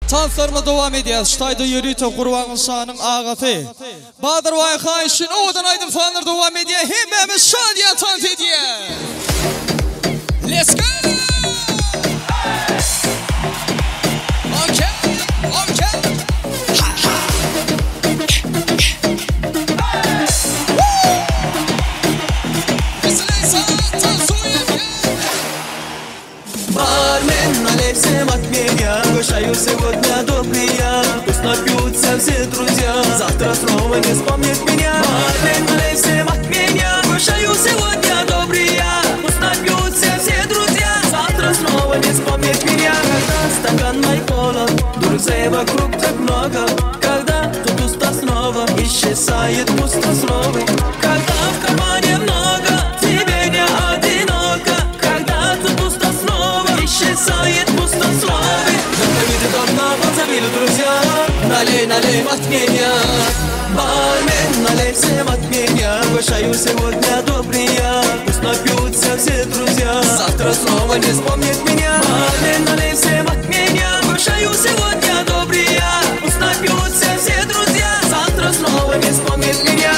Transferma devam ediyoruz. Ştayda yürüyüp kurbanın şanın ağatı. Bahadır Vay Kayış'ın odan aydın fanlar devam ediyor. Hemimiz şadiye tant ediyor. Let's go! Okay, okay. Бармен, налей всем от меня. Угощаю сегодня добрые. Пусть напьются все друзья. Завтра снова не вспомнит меня. Бармен, налей всем от меня. Угощаю сегодня добрые. Пусть напьются все друзья. Завтра снова не вспомнит меня. Когда стакан мой полон, друзей вокруг так много. Когда тут пусто снова, исчезает пустословы. Когда в кармане много, тебе не одиноко. Когда тут пусто снова, исчезает пустословы. Напомните давно, забили друзья. Налей, налей от меня. Бармен, налей всем от меня. Угощаю сегодня добрые. Пусть напьются все друзья. Завтра снова не вспомнит меня. Бармен, налей всем от меня. Угощаю сегодня добрые. Пусть напьются все друзья. Завтра снова не вспомнит меня.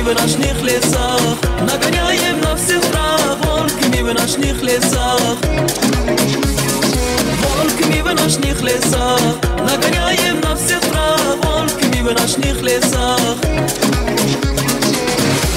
В ночных лесах нагоняем на всех страх. Волками в ночных лесах. Волками в ночных лесах нагоняем на всех страх. Волками в ночных лесах.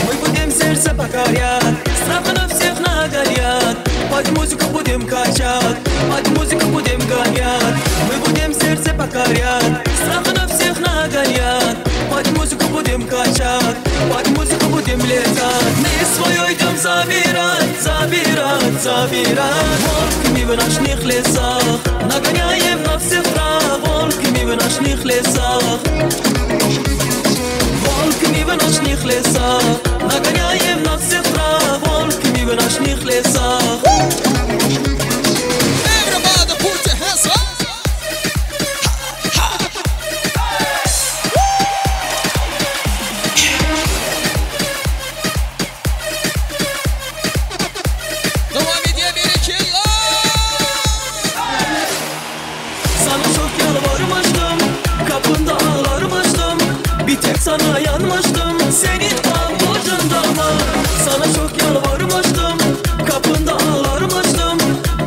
Мы будем сердце покорять, страха на всех нагонять. Под музыку будем качать, под музыку будем гонять. Мы будем сердце покорять, страха на всех нагонять. Под музыку будем качать, под музыку будем летать. Мы свое идем забирать, забирать, забирать. Волками в ночных лесах нагоняем на всех страх. Волками в ночных лесах. Волками в ночных лесах нагоняем на всех страх. Волками в ночных лесах. Everybody put your hands up. Sana yanmıştım, senin avucunda mı? Sana çok yalvarmıştım, kapında ağlarmıştım.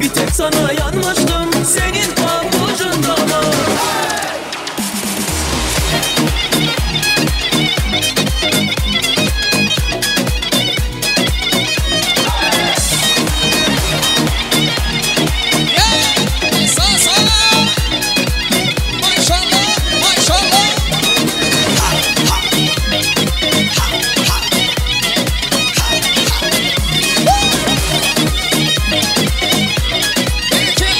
Bir tek sana yanmıştım, senin avucunda mı? Kill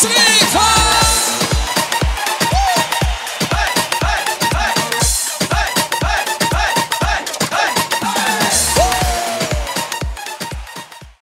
2020.